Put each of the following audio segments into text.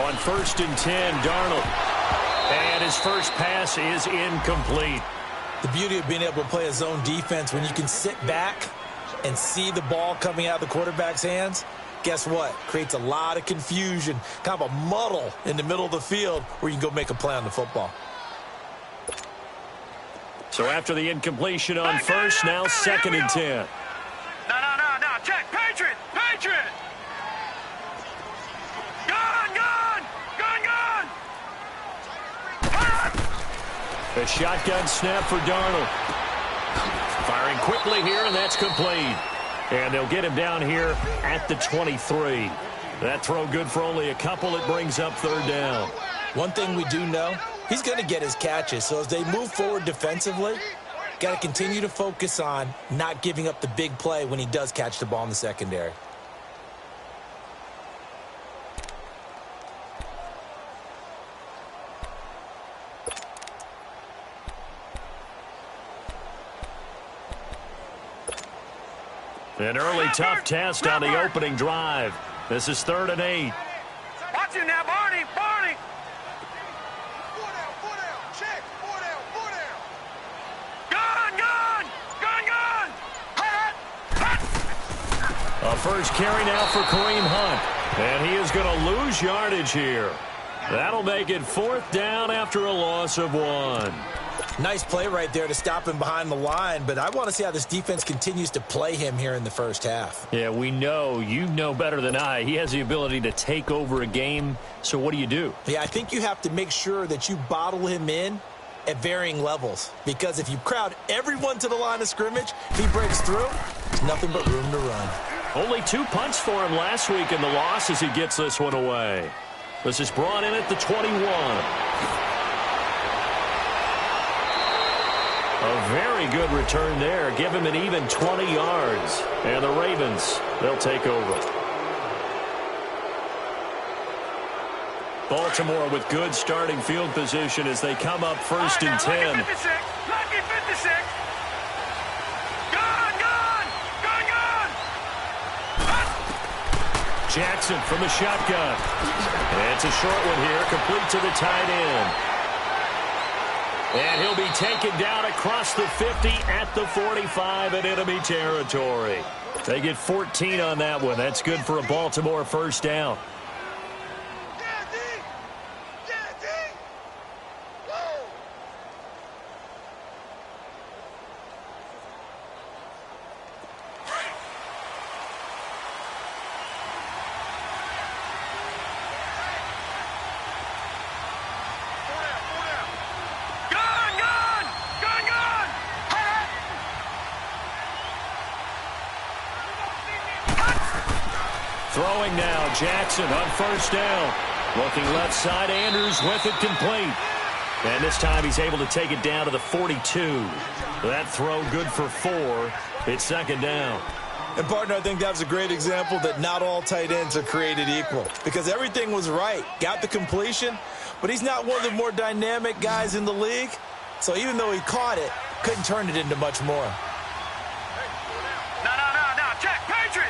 On 1st and 10, Darnold. And his first pass is incomplete. The beauty of being able to play a zone defense when you can sit back and see the ball coming out of the quarterback's hands, guess what? Creates a lot of confusion, kind of a muddle in the middle of the field where you can go make a play on the football. So after the incompletion on first, now 2nd and 10. No. Check. Patriot. Gun. A shotgun snap for Darnold. Firing quickly here, and that's complete. And they'll get him down here at the 23. That throw good for only a couple. It brings up 3rd down. One thing we do know, he's going to get his catches. So as they move forward defensively, got to continue to focus on not giving up the big play when he does catch the ball in the secondary. An early tough test on the opening drive. This is 3rd and 8. Watch him now, Barney. Check. 4 down. Gun. A first carry now for Kareem Hunt. And he is going to lose yardage here. That'll make it 4th down after a loss of 1. Nice play right there to stop him behind the line, but I want to see how this defense continues to play him here in the first half. Yeah, we know. You know better than I. He has the ability to take over a game, so what do? Yeah, I think you have to make sure that you bottle him in at varying levels, because if you crowd everyone to the line of scrimmage, if he breaks through, there's nothing but room to run. Only 2 punts for him last week in the loss as he gets this one away. This is brought in at the 21. A very good return there. Give him an even 20 yards. And the Ravens, they'll take over. Baltimore with good starting field position as they come up 1st and 10. Lucky 56. Gun. Jackson from the shotgun. And it's a short one here, complete to the tight end. And he'll be taken down across the 50 at the 45 in enemy territory. They get 14 on that one. That's good for a Baltimore first down. Throwing now, Jackson on first down. Looking left side, Andrews with it complete. And this time he's able to take it down to the 42. That throw good for 4. It's 2nd down. And, partner, I think that was a great example that not all tight ends are created equal, because everything was right. Got the completion, but he's not one of the more dynamic guys in the league. So even though he caught it, couldn't turn it into much more. No. Check. Patriot.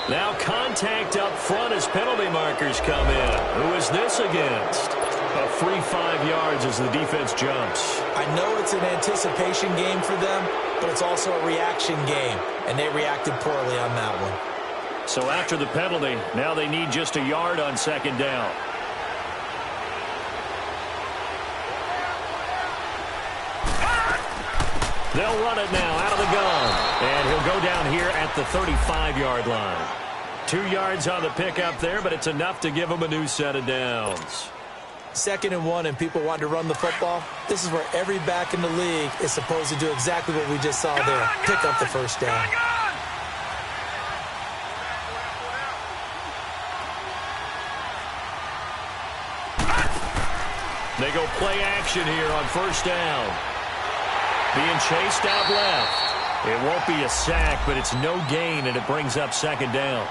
Now contact up front as penalty markers come in. Who is this against? A free 5 yards as the defense jumps. I know it's an anticipation game for them, but it's also a reaction game, and they reacted poorly on that one. So after the penalty, now they need just a yard on 2nd down. They'll run it now out of the gun. And he'll go down here at the 35-yard line. 2 yards on the pickup there, but it's enough to give him a new set of downs. 2nd and 1, and people want to run the football. This is where every back in the league is supposed to do exactly what we just saw there. Pick up the first down. They go play action here on first down. Being chased out left. It won't be a sack, but it's no gain, and it brings up 2nd down.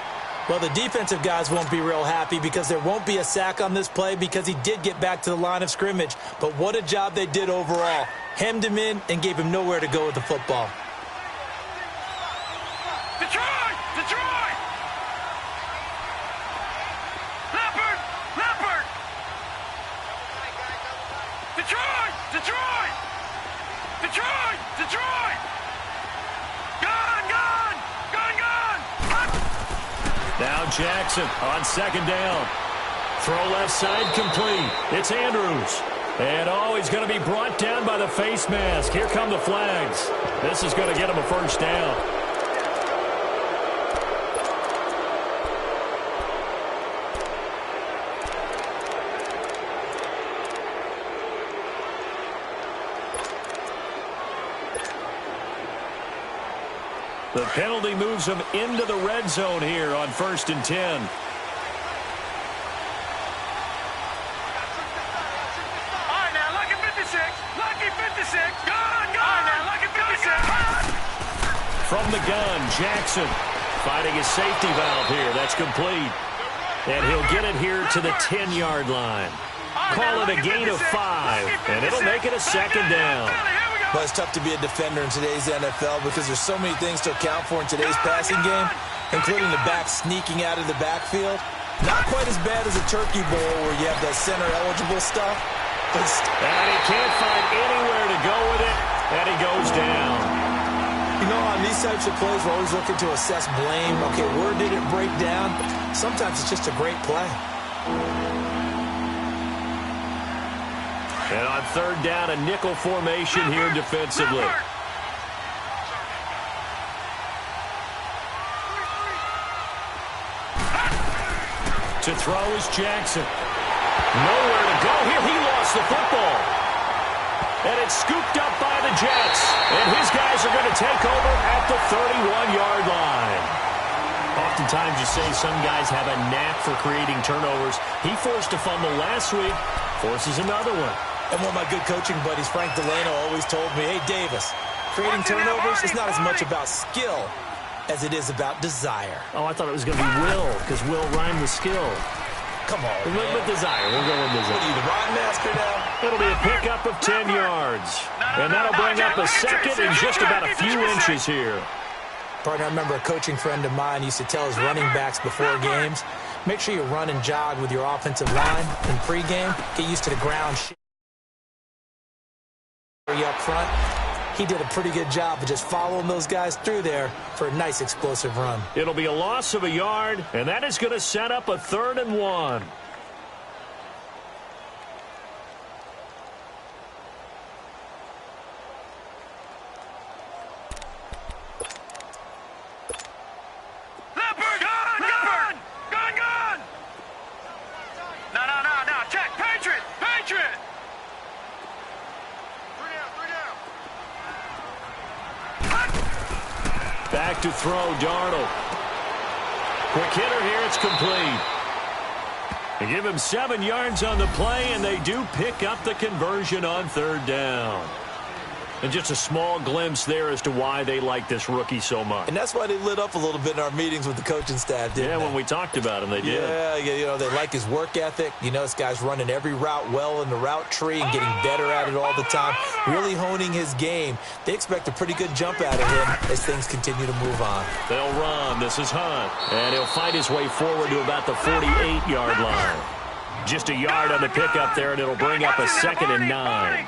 Well, the defensive guys won't be real happy because there won't be a sack on this play because he did get back to the line of scrimmage. But what a job they did overall. Hemmed him in and gave him nowhere to go with the football. The Detroit! Detroit! Detroit! Detroit! Gone! Gone! Gone! Gone! Now Jackson on second down. Throw left side complete. It's Andrews. And he's going to be brought down by the face mask. Here come the flags. This is going to get him a first down. The penalty moves him into the red zone here on 1st and 10. From the gun, Jackson finding his safety valve here. That's complete. And he'll get it here to the 10-yard line. Call it a gain of 5, and it'll make it a second down. But it's tough to be a defender in today's NFL because there's so many things to account for in today's passing game, including the back sneaking out of the backfield. Not quite as bad as a turkey bowl where you have that center-eligible stuff. And he can't find anywhere to go with it, and he goes down. You know, on these types of plays, we're always looking to assess blame. Okay, where did it break down? Sometimes it's just a great play. And on 3rd down, a nickel formation here defensively. To throw is Jackson. Nowhere to go here. He lost the football. And it's scooped up by the Jets. And his guys are going to take over at the 31-yard line. Oftentimes you say some guys have a knack for creating turnovers. He forced a fumble last week, forces another one. And one of my good coaching buddies, Frank Delano, always told me, hey, Davis, creating turnovers is not as much about skill as it is about desire. Oh, I thought it was going to be will, because will rhyme with skill. Come on, with desire. We'll go with desire. What are you, the rhyme master now? It'll be a pickup of 10 yards. And that'll bring up a second and just about a few inches here. Partner, I remember a coaching friend of mine used to tell his running backs before games, make sure you run and jog with your offensive line in pregame. Get used to the ground shit up front. He did a pretty good job of just following those guys through there for a nice explosive run. It'll be a loss of a yard, and that is going to set up a 3rd and 1. Back to throw, Darnold. Quick hitter here, it's complete. They give him 7 yards on the play, and they do pick up the conversion on 3rd down. And just a small glimpse there as to why they like this rookie so much. And that's why they lit up a little bit in our meetings with the coaching staff, didn't they? When we talked about him, they did. Yeah, you know, they like his work ethic. You know, this guy's running every route well in the route tree and getting better at it all the time, really honing his game. They expect a pretty good jump out of him as things continue to move on. They'll run. This is Hunt. And he'll fight his way forward to about the 48-yard line. Just a yard on the pickup there, and it'll bring up a 2nd and 9.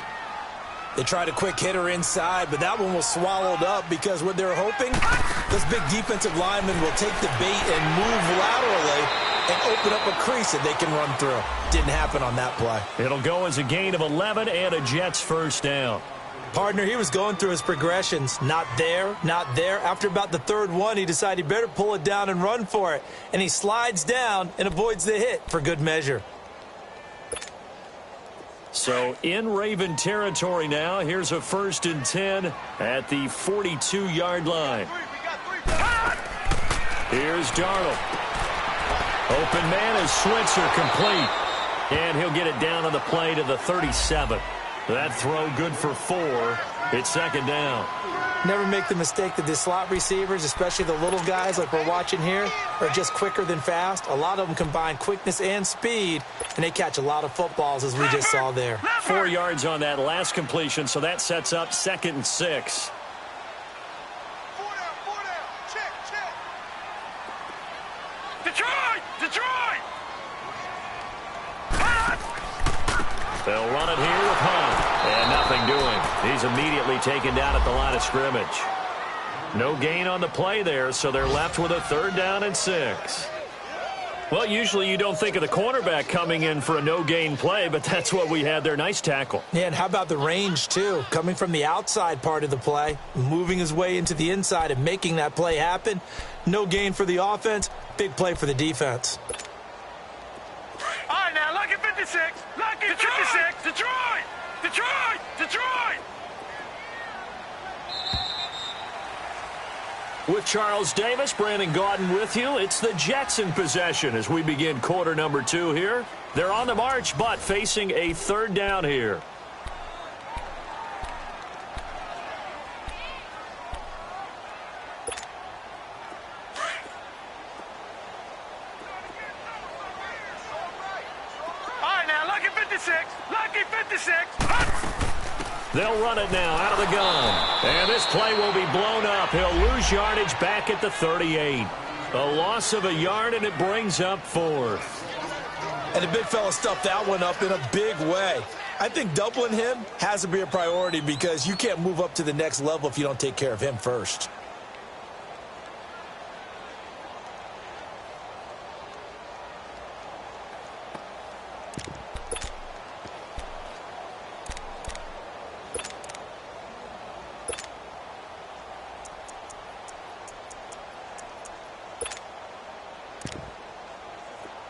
They tried a quick hitter inside, but that one was swallowed up because what they're hoping, this big defensive lineman will take the bait and move laterally and open up a crease that they can run through. Didn't happen on that play. It'll go as a gain of 11 and a Jets 1st down. Partner, he was going through his progressions. Not there, not there. After about the 3rd one, he decided he better pull it down and run for it. And he slides down and avoids the hit for good measure. So in Raven territory now, here's a 1st and 10 at the 42-yard line. Here's Darnold. Open man is Switzer, complete. And he'll get it down on the play to the 37. That throw good for 4. It's 2nd down. Never make the mistake that the slot receivers, especially the little guys like we're watching here, are just quicker than fast. A lot of them combine quickness and speed, and they catch a lot of footballs, as we just saw there. 4 yards on that last completion, so that sets up 2nd and 6. 4 down. Check. Detroit! Detroit! They'll run it here with Hunt. He's immediately taken down at the line of scrimmage. No gain on the play there, so they're left with a 3rd down and 6. Well, usually you don't think of the cornerback coming in for a no-gain play, but that's what we had there. Nice tackle. Yeah, and how about the range, too? Coming from the outside part of the play, moving his way into the inside and making that play happen. No gain for the offense, big play for the defense. All right, now, lucky 56. Lucky 56. Detroit! Detroit! Detroit! With Charles Davis, Brandon Gaudin with you. It's the Jetson possession as we begin quarter number 2 here. They're on the march, but facing a 3rd down here. All right, now, lucky 56. Lucky 56. They'll run it now out of the gun. And this play will be blown up. He'll lose yardage back at the 38. A loss of a yard, and it brings up 4th. And the big fella stuffed that one up in a big way. I think doubling him has to be a priority because you can't move up to the next level if you don't take care of him first.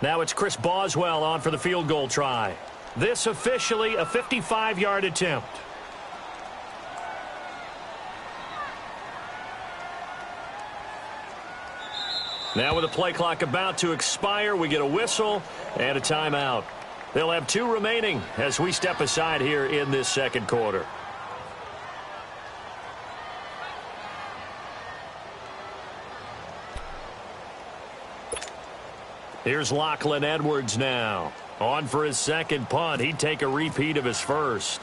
Now it's Chris Boswell on for the field goal try. This officially a 55-yard attempt. Now with the play clock about to expire, we get a whistle and a timeout. They'll have 2 remaining as we step aside here in this 2nd quarter. Here's Lachlan Edwards now. On for his 2nd punt. He'd take a repeat of his 1st.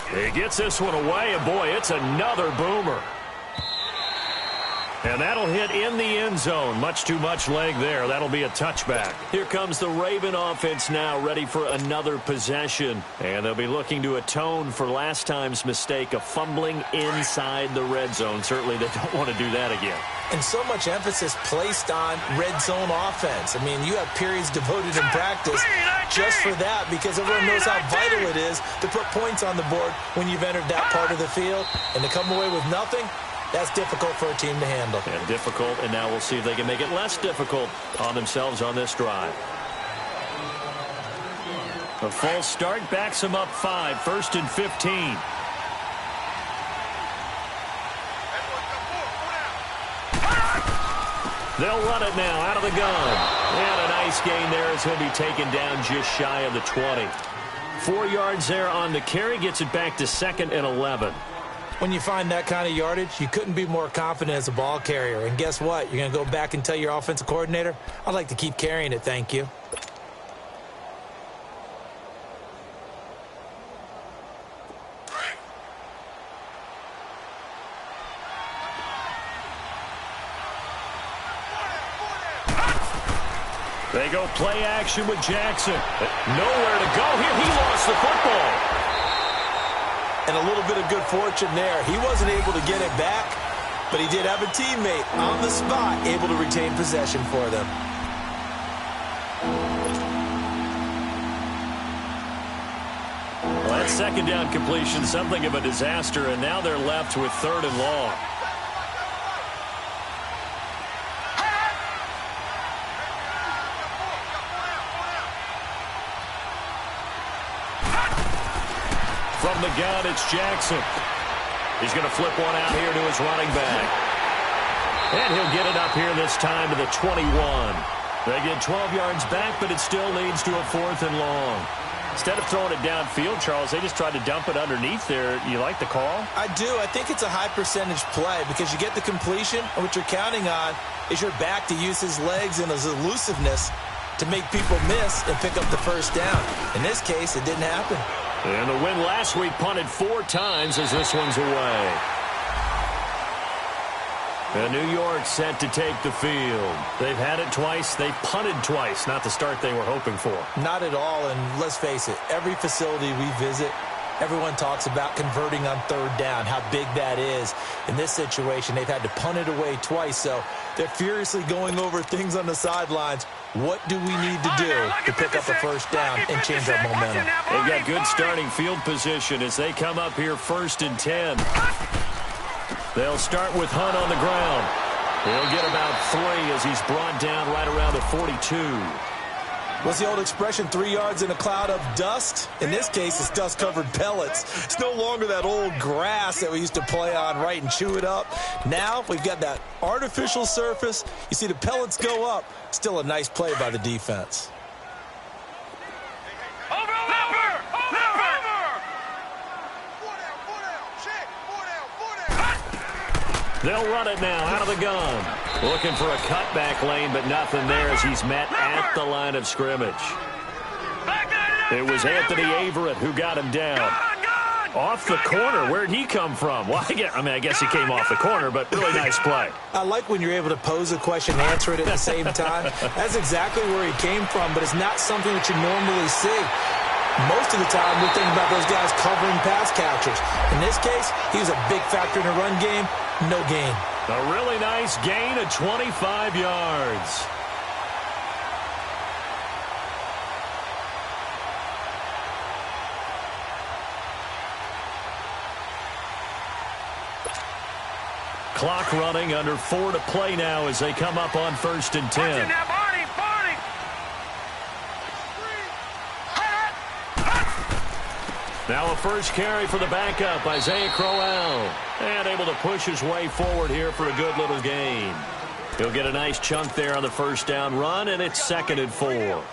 He gets this one away, and boy, it's another boomer. And that'll hit in the end zone. Much too much leg there. That'll be a touchback. Here comes the Raven offense now, ready for another possession. And they'll be looking to atone for last time's mistake of fumbling inside the red zone. Certainly they don't want to do that again. And so much emphasis placed on red zone offense. I mean, you have periods devoted in practice just for that because everyone knows how vital it is to put points on the board when you've entered that part of the field. And to come away with nothing, that's difficult for a team to handle. And difficult, and now we'll see if they can make it less difficult on themselves on this drive. A false start backs them up 5, 1st and 15. They'll run it now out of the gun. And a nice gain there as he'll be taken down just shy of the 20. 4 yards there on the carry, gets it back to 2nd and 11. When you find that kind of yardage, you couldn't be more confident as a ball carrier. And guess what? You're going to go back and tell your offensive coordinator, I'd like to keep carrying it, thank you. They go play action with Jackson. Nowhere to go here. He lost the football. And a little bit of good fortune there. He wasn't able to get it back, but he did have a teammate on the spot able to retain possession for them. Well, that 2nd down completion, something of a disaster, and now they're left with 3rd and long. From the gun, it's Jackson. He's going to flip one out here to his running back. And he'll get it up here this time to the 21. They get 12 yards back, but it still leads to a 4th and long. Instead of throwing it downfield, Charles, they just tried to dump it underneath there. You like the call? I do. I think it's a high percentage play because you get the completion, and what you're counting on is your back to use his legs and his elusiveness to make people miss and pick up the 1st down. In this case, it didn't happen. And the win last week punted 4 times as this one's away. And New York set to take the field. They've had it twice. They've punted twice. Not the start they were hoping for. Not at all, and let's face it, every facility we visit, Everyone talks about converting on third down, how big that is. In this situation, they've had to punt it away twice, so they're furiously going over things on the sidelines. What do we need to do to pick up a first down and change our momentum? They've got good starting field position as they come up here 1st and 10. They'll start with Hunt on the ground. He'll get about 3 as he's brought down right around the 42. What's the old expression, 3 yards in a cloud of dust? In this case, it's dust-covered pellets. It's no longer that old grass that we used to play on, right, and chew it up. Now we've got that artificial surface. You see the pellets go up. Still a nice play by the defense. They'll run it now out of the gun. Looking for a cutback lane, but nothing there as he's met at the line of scrimmage. It was Anthony Averett who got him down. Off the corner. Where'd he come from? Well, I guess he came off the corner, but really nice play. I like when you're able to pose a question and answer it at the same time. That's exactly where he came from, but it's not something that you normally see. Most of the time, we're thinking about those guys covering pass catchers. In this case, he was a big factor in the run game. No gain. A really nice gain of 25 yards. Clock running, under 4 to play now as they come up on 1st and 10. Now a first carry for the backup, Isaiah Crowell. And able to push his way forward here for a good little gain. He'll get a nice chunk there on the first down run, and it's 2nd and 4.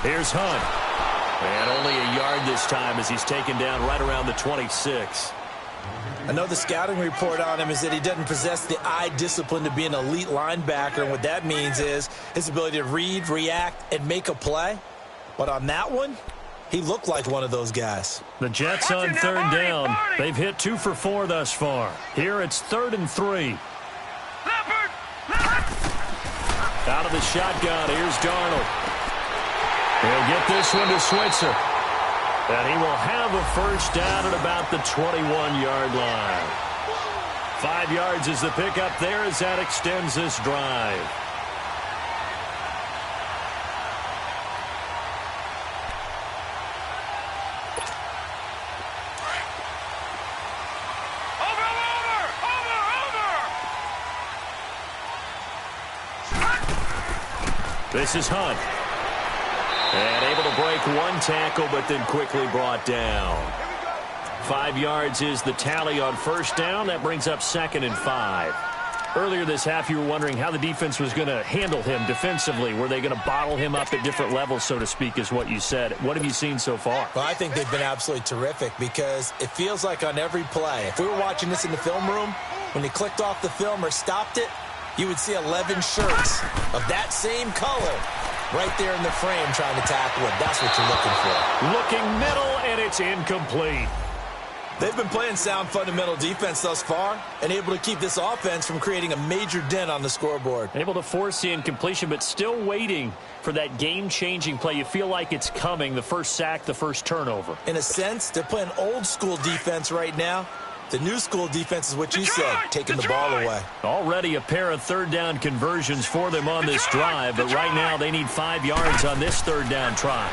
Here's Hunt. And only a yard this time as he's taken down right around the 26. I know the scouting report on him is that he doesn't possess the eye discipline to be an elite linebacker. And what that means is his ability to read, react, and make a play. But on that one, he looked like one of those guys. The Jets on 3rd down. They've hit 2 for 4 thus far. Here it's 3rd and 3. Out of the shotgun, here's Darnold. He'll get this one to Switzer. And he will have a first down at about the 21-yard line. 5 yards is the pickup there as that extends this drive. This is Hunt. And able to break one tackle, but then quickly brought down. 5 yards is the tally on first down. That brings up 2nd and 5. Earlier this half, you were wondering how the defense was going to handle him defensively. Were they going to bottle him up at different levels, so to speak, is what you said. What have you seen so far? Well, I think they've been absolutely terrific because it feels like on every play, if we were watching this in the film room, when you clicked off the film or stopped it, you would see 11 shirts of that same color right there in the frame trying to tackle it. That's what you're looking for. Looking middle, and it's incomplete. They've been playing sound fundamental defense thus far and able to keep this offense from creating a major dent on the scoreboard. Able to force the incompletion, but still waiting for that game-changing play. You feel like it's coming, the first sack, the first turnover. In a sense, they're playing old-school defense right now. The new school defense is what you said, taking the ball away. Already a pair of third down conversions for them on this drive, but right now they need 5 yards on this third down try.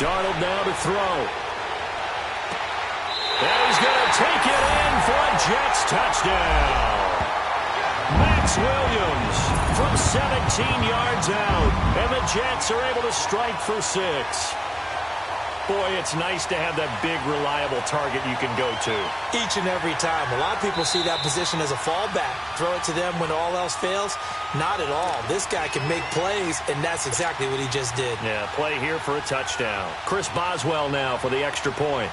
Darnold now to throw. And he's going to take it in for a Jets touchdown. Max Williams from 17 yards out, and the Jets are able to strike for 6. Boy, it's nice to have that big, reliable target you can go to. Each and every time. A lot of people see that position as a fallback. Throw it to them when all else fails. Not at all. This guy can make plays, and that's exactly what he just did. Yeah, play here for a touchdown. Chris Boswell now for the extra point.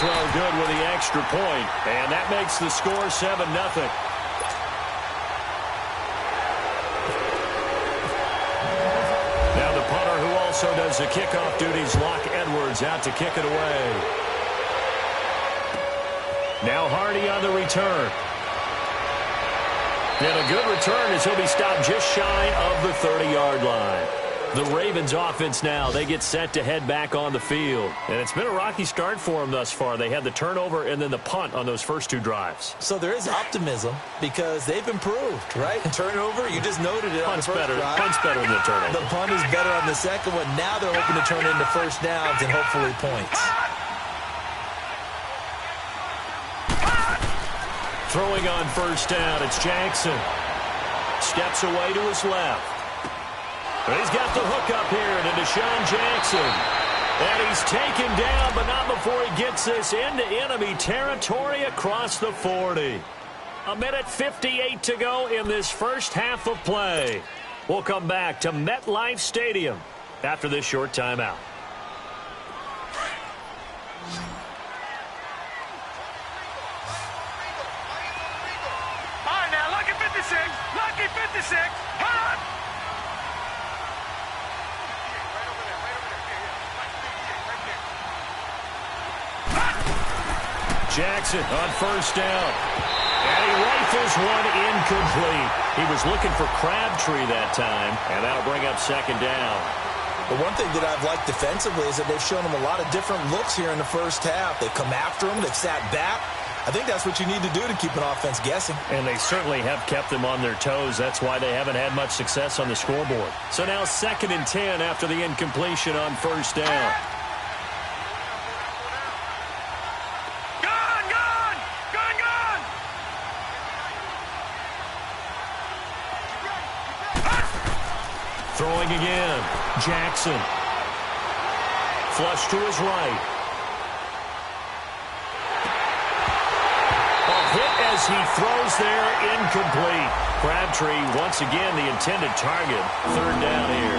as well good with the extra point, and that makes the score 7-0. Now the punter, who also does the kickoff duties, Locke Edwards, out to kick it away. Now Hardy on the return. And a good return as he'll be stopped just shy of the 30-yard line. The Ravens offense now, they get set to head back on the field. And it's been a rocky start for them thus far. They had the turnover and then the punt on those first two drives. So there is optimism because they've improved, right? Turnover, you just noted it. Punt's better than the turnover. The punt is better on the second one. Now they're hoping to turn into first downs and hopefully points. Throwing on first down, it's Jackson. Steps away to his left. And he's got the hook up here to Deshaun Jackson. And he's taken down, but not before he gets this into enemy territory across the 40. 1:58 to go in this first half of play. We'll come back to MetLife Stadium after this short timeout. All right, now, lucky 56. Lucky 56. Hot! Jackson on first down. And he rifles one incomplete. He was looking for Crabtree that time, and that'll bring up second down. But one thing that I've liked defensively is that they've shown him a lot of different looks here in the first half. They've come after him. They've sat back. I think that's what you need to do to keep an offense guessing. And they certainly have kept them on their toes. That's why they haven't had much success on the scoreboard. So now 2nd and 10 after the incompletion on first down. Throwing again. Jackson. Flush to his right. A hit as he throws there, incomplete. Crabtree, once again, the intended target. 3rd down here.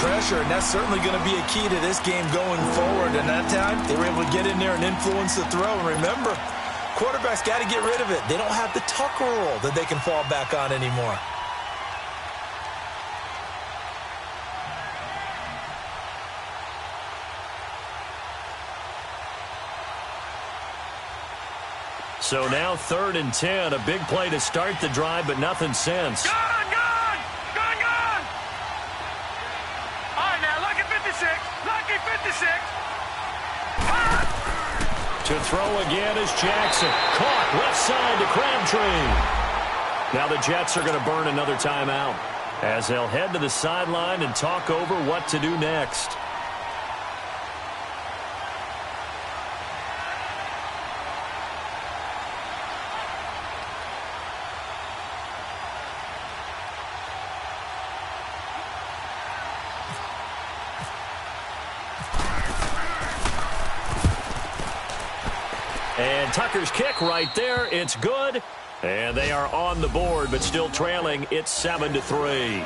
Pressure, and that's certainly going to be a key to this game going forward. And that time, they were able to get in there and influence the throw. And remember, quarterbacks got to get rid of it. They don't have the Tucker rule that they can fall back on anymore. So now 3rd and 10, a big play to start the drive, but nothing since. Gone! Gone! Gone! Gone! All right, now, lucky 56. Lucky 56. Ah! To throw again is Jackson. Caught left side to Crabtree. Now the Jets are going to burn another timeout as they'll head to the sideline and talk over what to do next. And Tucker's kick right there. It's good. And they are on the board, but still trailing. It's 7-3.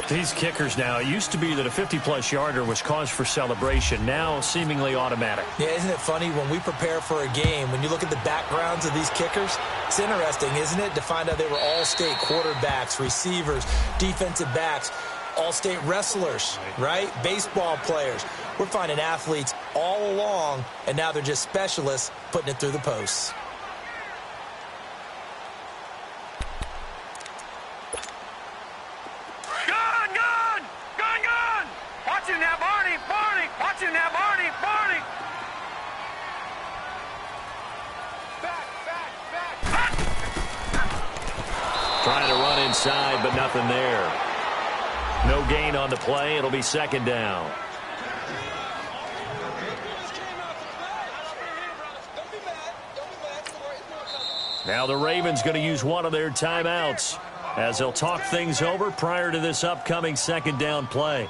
These kickers now, it used to be that a 50-plus yarder was cause for celebration. Now seemingly automatic. Yeah, isn't it funny when we prepare for a game, when you look at the backgrounds of these kickers, it's interesting, isn't it, to find out they were all-state quarterbacks, receivers, defensive backs, all-state wrestlers, right? Baseball players. We're finding athletes all along, and now they're just specialists putting it through the posts. Gone! Gone! Gone! Gone! Watch him now, Barney! Barney! Watch him now, Barney! Barney! Back! Trying to run inside, but nothing there. No gain on the play. It'll be 2nd down. Now the Ravens going to use one of their timeouts as they'll talk things over prior to this upcoming 2nd down play.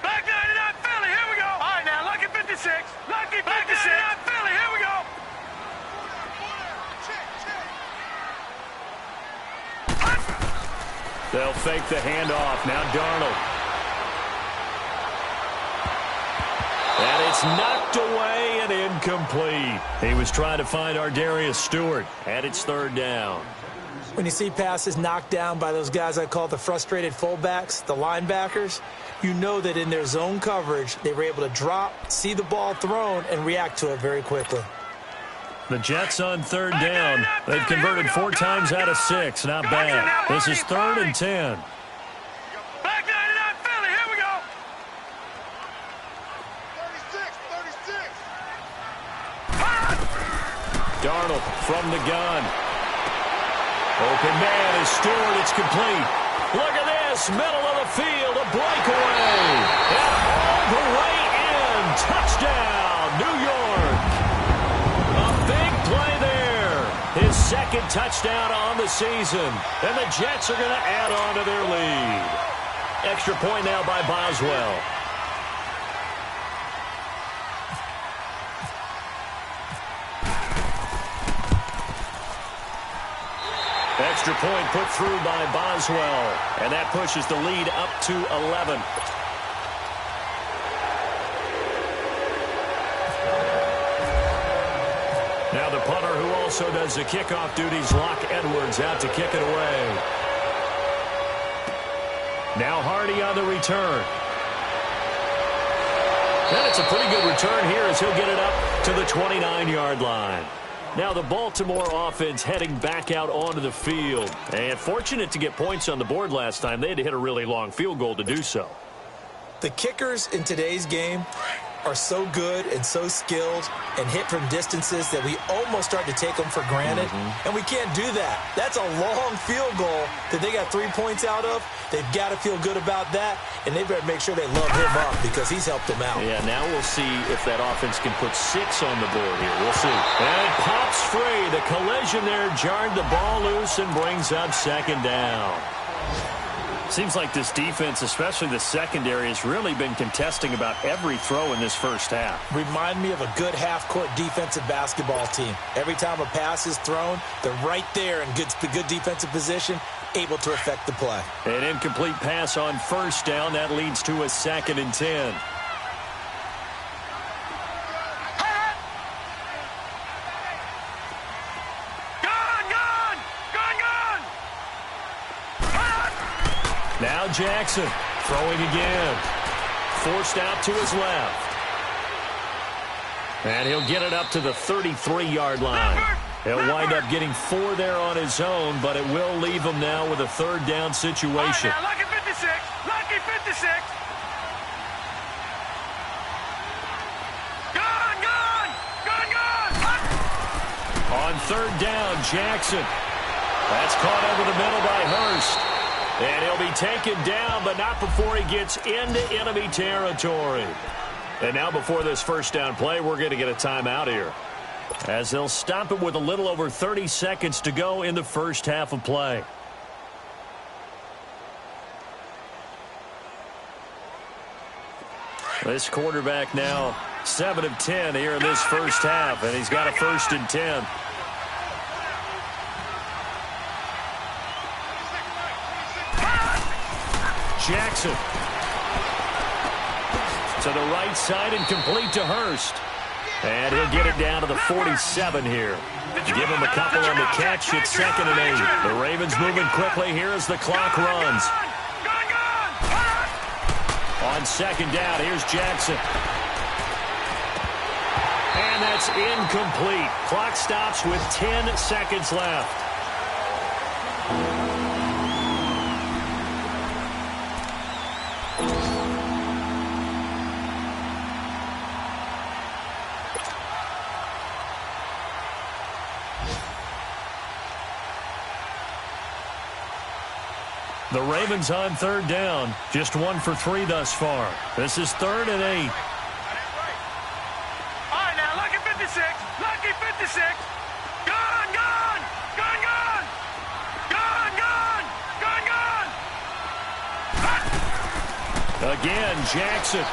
Black 99 Philly, here we go! All right, now, lucky 56. Lucky 56. Black 99 Philly, here we go! They'll fake the handoff. Now Darnold. And it's knocked away and incomplete. He was trying to find Ardarius Stewart, and it's third down. When you see passes knocked down by those guys I call the frustrated fullbacks, the linebackers, you know that in their zone coverage, they were able to drop, see the ball thrown, and react to it very quickly. The Jets on third down. They've converted 4 times out of 6. Not bad. This is 3rd and 10. Back 99, Philly, here we go. 36. Darnold from the gun. Open man is Stewart. It's complete. Look at this. Middle of the field. A breakaway. And all the way in. Touchdown, New York. A big play there. His second touchdown on the season. And the Jets are going to add on to their lead. Extra point now by Boswell. Extra point put through by Boswell. And that pushes the lead up to 11. Now the punter who also does the kickoff duties, Locke Edwards, out to kick it away. Now Hardy on the return. And it's a pretty good return here as he'll get it up to the 29-yard line. Now the Baltimore offense heading back out onto the field. And fortunate to get points on the board last time. They had to hit a really long field goal to do so. The kickers in today's game are so good and so skilled and hit from distances that we almost start to take them for granted. And we can't do that. That's a long field goal that they got 3 points out of. They've got to feel good about that, and they better make sure they love him up because he's helped them out. Yeah, now we'll see if that offense can put 6 on the board here. We'll see. And it pops free. The collision there jarred the ball loose and brings up second down. Seems like this defense, especially the secondary, has really been contesting about every throw in this first half. Remind me of a good half-court defensive basketball team. Every time a pass is thrown, they're right there in good defensive position, able to affect the play. An incomplete pass on first down. That leads to a 2nd and 10. Now Jackson throwing again. Forced out to his left. And he'll get it up to the 33-yard line. He'll wind up getting 4 there on his own, but it will leave him now with a 3rd down situation. Right now, lucky 56. Lucky 56. Gun. On 3rd down, Jackson. That's caught over the middle by Hurst. And he'll be taken down, but not before he gets into enemy territory. And now before this first down play, we're going to get a timeout here, as they'll stop it with a little over 30 seconds to go in the first half of play. This quarterback now 7 of 10 here in this first half, and he's got a 1st and 10. Jackson to the right side and complete to Hurst. And he'll get it down to the 47 here. Give him a couple on the catch. It's 2nd and 8. The Ravens moving quickly here as the clock runs. On 2nd down, here's Jackson. And that's incomplete. Clock stops with 10 seconds left. The Ravens on 3rd down. Just 1 for 3 thus far. This is 3rd and 8. All right, now, lucky 56. Lucky 56. Gun. Again, Jackson.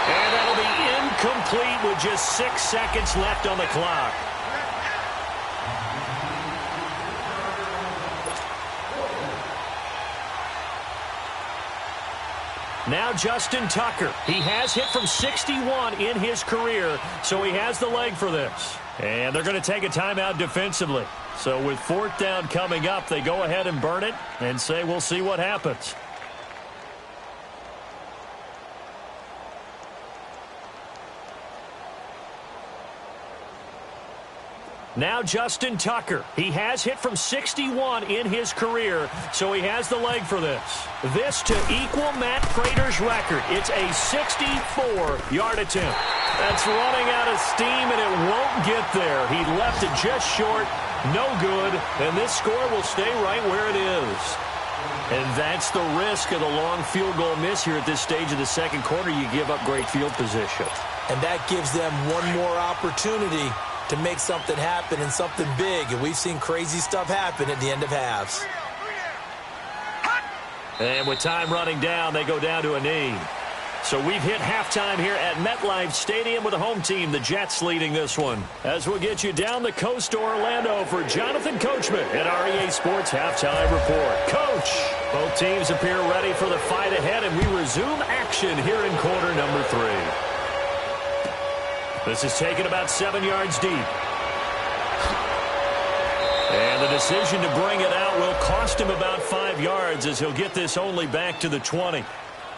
And that'll be incomplete with just 6 seconds left on the clock. Now Justin Tucker. He has hit from 61 in his career, so he has the leg for this. And they're going to take a timeout defensively. So with 4th down coming up, they go ahead and burn it and say we'll see what happens. Now Justin Tucker. He has hit from 61 in his career, so he has the leg for this. This to equal Matt Prater's record. It's a 64-yard attempt. That's running out of steam, and it won't get there. He left it just short. No good, and this score will stay right where it is. And that's the risk of the long field goal miss here at this stage of the second quarter. You give up great field position. And that gives them one more opportunity to make something happen and something big. And we've seen crazy stuff happen at the end of halves. And with time running down, they go down to a knee. So we've hit halftime here at MetLife Stadium with the home team, the Jets, leading this one. As we'll get you down the coast to Orlando for Jonathan Coachman at our EA Sports Halftime Report. Coach, both teams appear ready for the fight ahead, and we resume action here in quarter number 3. This is taken about 7 yards deep. And the decision to bring it out will cost him about 5 yards as he'll get this only back to the 20.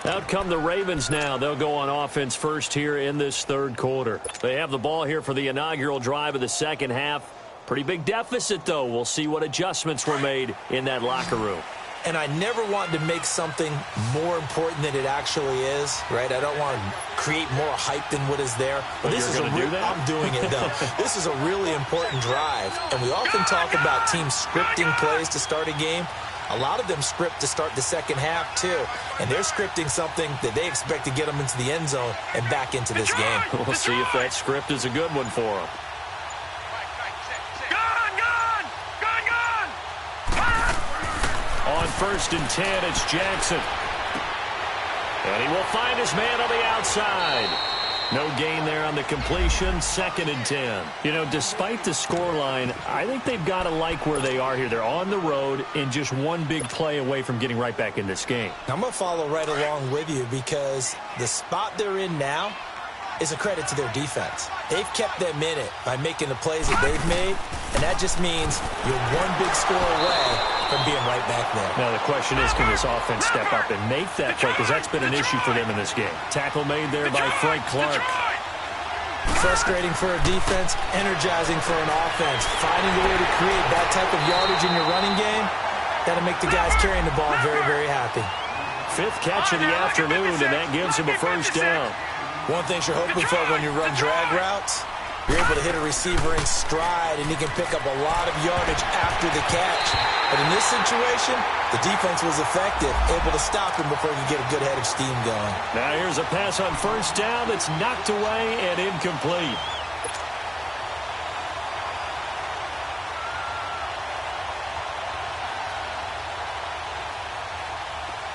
Out come the Ravens now. They'll go on offense first here in this third quarter. They have the ball here for the inaugural drive of the second half. Pretty big deficit, though. We'll see what adjustments were made in that locker room. And I never want to make something more important than it actually is, right? I don't want to create more hype than what is there. But this is I'm doing it, though. This is a really important drive. And we often talk about teams scripting plays to start a game. A lot of them script to start the second half, too. And they're scripting something that they expect to get them into the end zone and back into this game. We'll see if that script is a good one for them. On 1st and 10, it's Jackson. And he will find his man on the outside. No gain there on the completion. 2nd and 10. You know, despite the scoreline, I think they've got to like where they are here. They're on the road and just one big play away from getting right back in this game. I'm going to follow right along with you because the spot they're in now is a credit to their defense. They've kept them in it by making the plays that they've made, and that just means you're one big score away from being right back there. Now the question is, can this offense step up and make that play? Because that's been an issue for them in this game. Tackle made there by Frank Clark. Frustrating for a defense, energizing for an offense. Finding a way to create that type of yardage in your running game, that'll make the guys carrying the ball very, very happy. 5th catch of the afternoon, and that gives him a first down. One thing you're hoping for when you run drag routes, you're able to hit a receiver in stride, and he can pick up a lot of yardage after the catch. But in this situation, the defense was effective, able to stop him before you get a good head of steam going. Now here's a pass on first down that's knocked away and incomplete.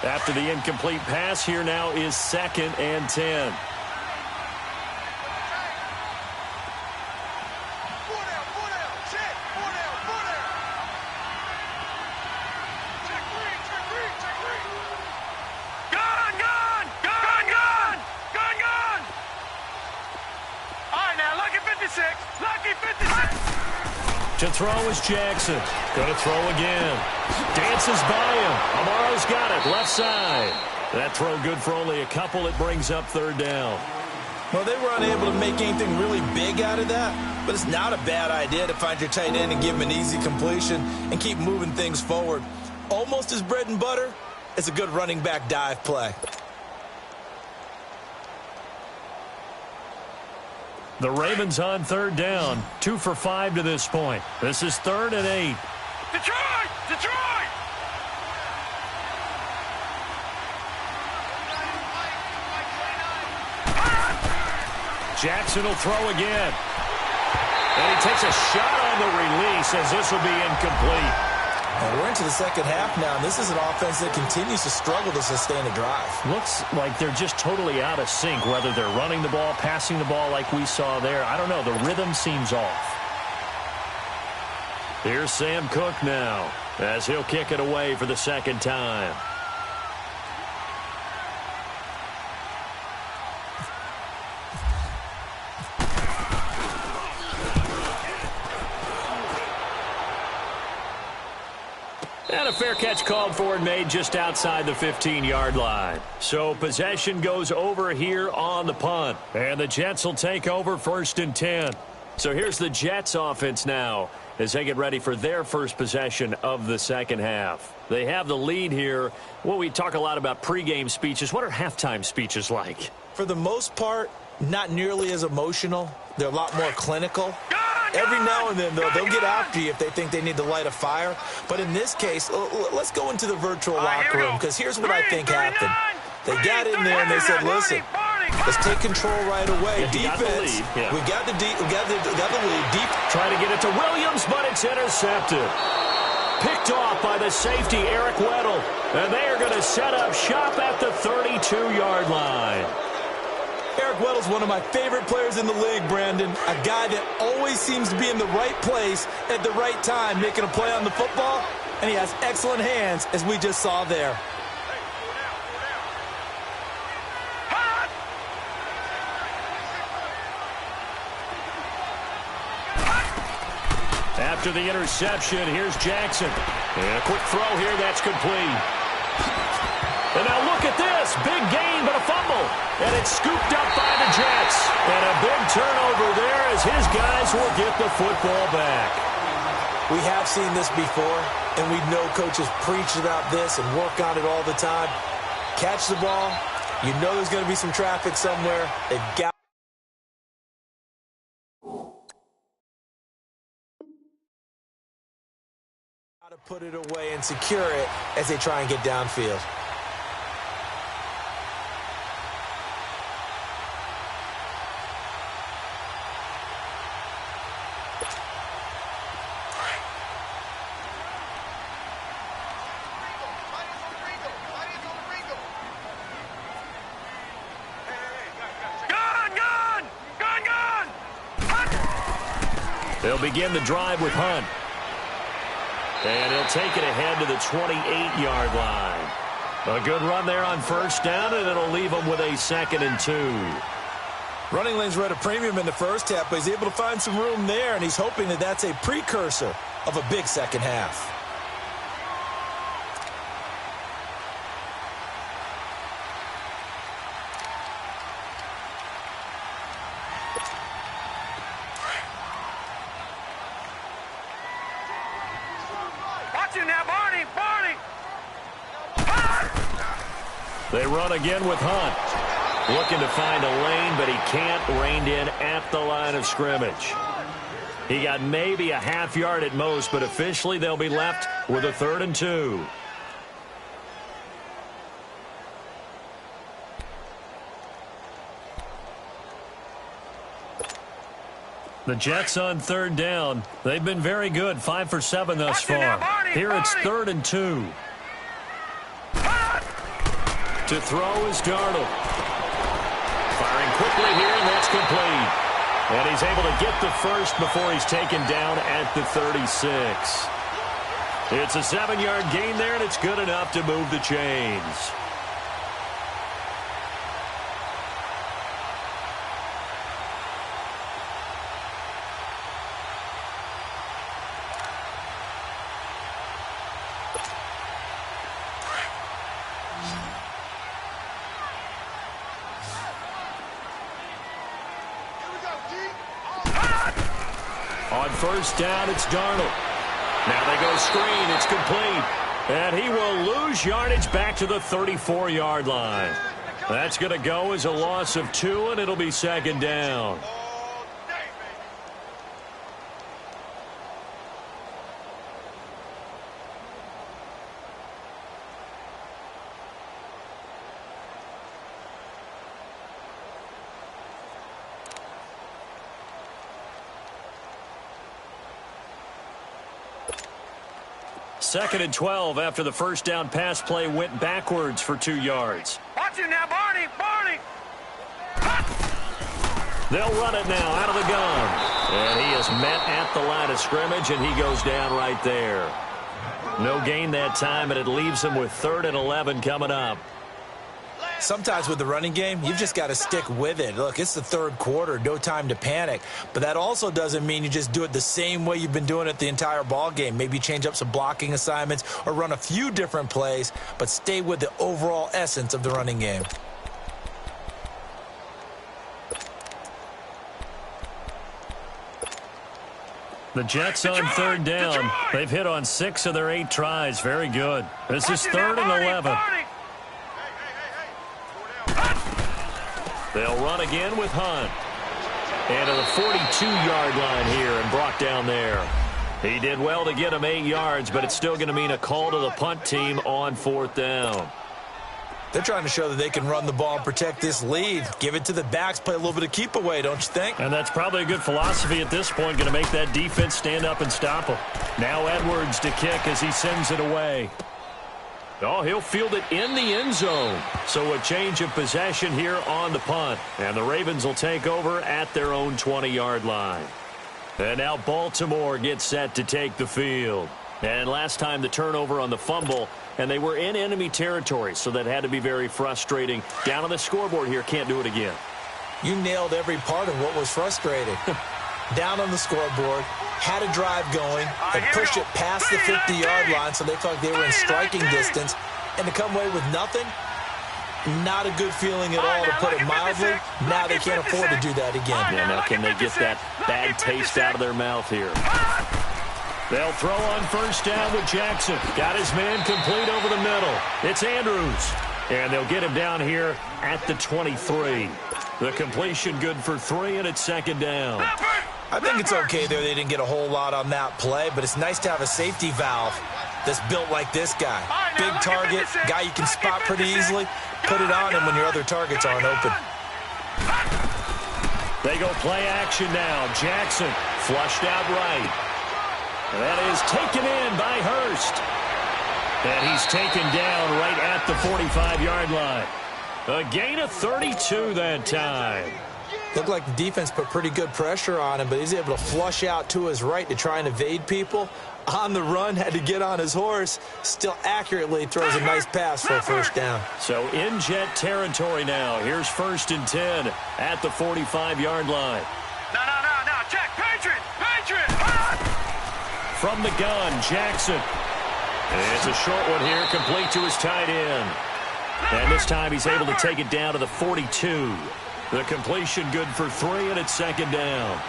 After the incomplete pass, here now is 2nd and 10. To throw is Jackson. Going to throw again. Dances by him. Amaro's got it. Left side. That throw good for only a couple. It brings up 3rd down. Well, they were unable to make anything really big out of that, but it's not a bad idea to find your tight end and give him an easy completion and keep moving things forward. Almost as bread and butter as a good running back dive play. The Ravens on 3rd down. 2 for 5 to this point. This is 3rd and 8. Detroit! Detroit! Jackson will throw again. And he takes a shot on the release as this will be incomplete. And we're into the second half now, and this is an offense that continues to struggle to sustain a drive. Looks like they're just totally out of sync, whether they're running the ball, passing the ball like we saw there. I don't know. The rhythm seems off. Here's Sam Cook now as he'll kick it away for the second time. fair catch called for and made just outside the 15-yard line. So possession goes over here on the punt. And the Jets will take over 1st and 10. So here's the Jets offense now as they get ready for their first possession of the second half. They have the lead here. Well, we talk a lot about pregame speeches. What are halftime speeches like? For the most part, not nearly as emotional. They're a lot more clinical. Every now and then, though, they'll get after you if they think they need to light a fire. But in this case, let's go into the virtual locker room, because here's what I think happened. They got in there and they said, listen, let's take control right away. Defense, we got the lead. Deep. Trying to get it to Williams, but it's intercepted. Picked off by the safety, Eric Weddle. And they are going to set up shop at the 32-yard line. Eric Weddle's one of my favorite players in the league, Brandon. A guy that always seems to be in the right place at the right time, making a play on the football. And he has excellent hands, as we just saw there. After the interception, here's Jackson. And a quick throw here, that's complete. And now look at this. Big gain, but a fumble. And it's scooped up by the Jets. And a big turnover there as his guys will get the football back. We have seen this before, and we know coaches preach about this and work on it all the time. Catch the ball. You know there's going to be some traffic somewhere. They've got to put it away and secure it as they try and get downfield. They'll begin the drive with Hunt. And he'll take it ahead to the 28-yard line. A good run there on first down, and it'll leave him with a 2nd and 2. Running lanes were at a premium in the first half, but he's able to find some room there, and he's hoping that that's a precursor of a big second half. They run again with Hunt. Looking to find a lane, but he can't. Reined in at the line of scrimmage. He got maybe a half yard at most, but officially they'll be left with a 3rd and 2. The Jets on 3rd down. They've been very good, 5 for 7 thus far. Here it's 3rd and 2. To throw is Darnold. Firing quickly here, and that's complete. And he's able to get the first before he's taken down at the 36. It's a 7-yard gain there, and it's good enough to move the chains. On first down, it's Darnold. Now they go screen. It's complete. And he will lose yardage back to the 34-yard line. That's going to go as a loss of 2, and it'll be 2nd down. Second and 12 after the first down pass play went backwards for 2 yards. Watch it now, Barney! Barney! They'll run it now out of the gun. And he is met at the line of scrimmage, and he goes down right there. No gain that time, and it leaves him with 3rd and 11 coming up. Sometimes with the running game, you've just got to stick with it. Look, it's the third quarter, no time to panic. But that also doesn't mean you just do it the same way you've been doing it the entire ball game. Maybe change up some blocking assignments or run a few different plays, but stay with the overall essence of the running game. The Jets on third down. They've hit on 6 of their 8 tries. Very good. This is 3rd and 11. They'll run again with Hunt. And to the 42-yard line here and brought down there. He did well to get him 8 yards, but it's still going to mean a call to the punt team on 4th down. They're trying to show that they can run the ball and protect this lead. Give it to the backs, play a little bit of keep away, don't you think? And that's probably a good philosophy at this point, going to make that defense stand up and stop them. Now Edwards to kick as he sends it away. Oh, he'll field it in the end zone. So a change of possession here on the punt. And the Ravens will take over at their own 20-yard line. And now Baltimore gets set to take the field. And last time the turnover on the fumble, and they were in enemy territory, so that had to be very frustrating. Down on the scoreboard here, can't do it again. You nailed every part of what was frustrating. Down on the scoreboard, had a drive going, had pushed it past the 50-yard line so they felt like they were in striking distance, and to come away with nothing, not a good feeling at all, to put it mildly. Now they can't afford to do that again. Yeah, now can they get that bad taste out of their mouth here? They'll throw on 1st down with Jackson. Got his man complete over the middle. It's Andrews. And they'll get him down here at the 23. The completion good for 3, and it's 2nd down. I think it's okay there. They didn't get a whole lot on that play, but it's nice to have a safety valve that's built like this guy. Big target, guy you can spot pretty easily. Put it on him when your other targets aren't open. They go play action now. Jackson flushed out right. And that is taken in by Hurst. And he's taken down right at the 45-yard line. A gain of 32 that time. Looked like the defense put pretty good pressure on him, but he's able to flush out to his right to try and evade people. On the run, had to get on his horse. Still accurately throws a nice pass for a 1st down. So in Jet territory now. Here's 1st and 10 at the 45-yard line. No, check, Patriot! From the gun, Jackson. And it's a short one here, complete to his tight end. And this time he's able to take it down to the 42. The completion good for 3, and it's 2nd down.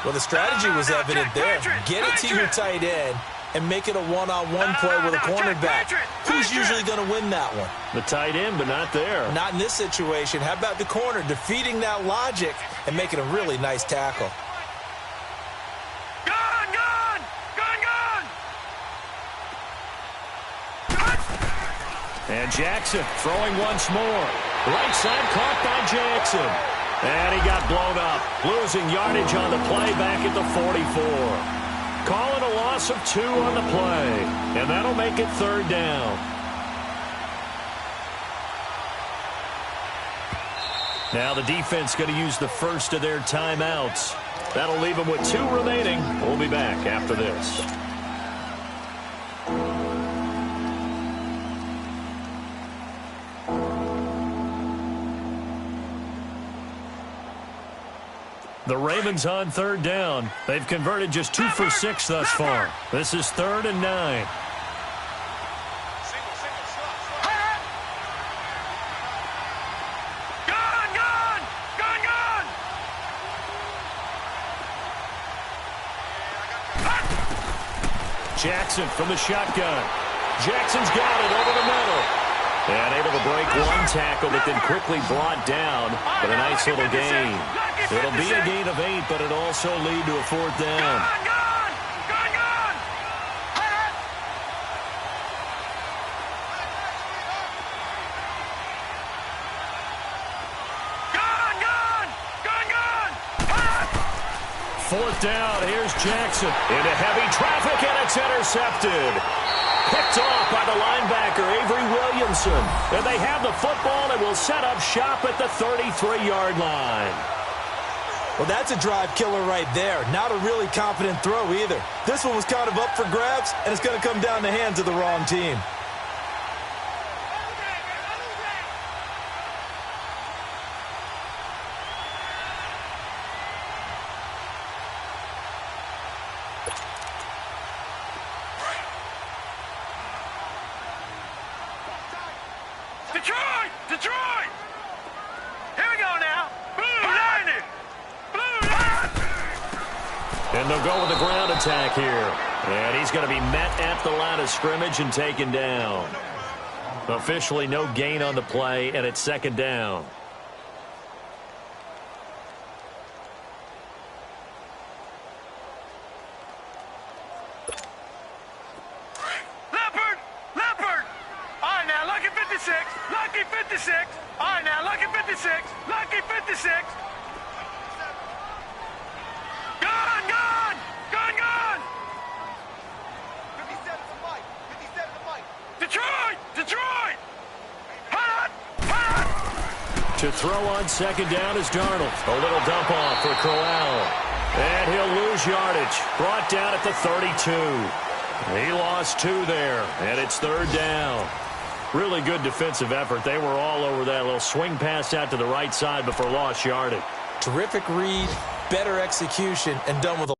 Well, the strategy was evident there. Get it to your tight end and make it a one-on-one play with a cornerback. Who's usually going to win that one? The tight end, but not there. Not in this situation. How about the corner defeating that logic and making a really nice tackle? And Jackson throwing once more. Right side caught by Jackson. And he got blown up. Losing yardage on the play back at the 44. Calling a loss of 2 on the play. And that'll make it 3rd down. Now the defense going to use the first of their timeouts. That'll leave them with 2 remaining. We'll be back after this. The Ravens on 3rd down. They've converted just 2 for 6 thus far. This is 3rd and 9. Jackson from the shotgun. Jackson's got it over the middle. And able to break one tackle, but then quickly brought down with a nice little gain. It'll be a gain of 8, but it'll also lead to a 4th down. Fourth down, here's Jackson into heavy traffic, and it's intercepted. Picked off by the linebacker, Avery Williamson. And they have the football and will set up shop at the 33-yard line. Well, that's a drive killer right there. Not a really confident throw either. This one was kind of up for grabs, and it's going to come down the hands of the wrong team. Detroit! Detroit! Here we go now. Blue line it. Blue line. And they'll go with the ground attack here. And he's going to be met at the line of scrimmage and taken down. Officially no gain on the play, and it's second down. Leopard! Leopard! All right, now, lucky 56. Lucky 56. All right, now, lucky 56. Lucky 56. Gun, gun! Gun, gun! 57 to Mike. 57 to Mike. Detroit! Detroit! Hot! Hot! To throw on second down is Darnold. A little dump off for Crowell. And he'll lose yardage. Brought down at the 32. He lost 2 there, and it's third down. Really good defensive effort. They were all over that little swing pass out to the right side before lost yardage. Terrific read, better execution, and done with a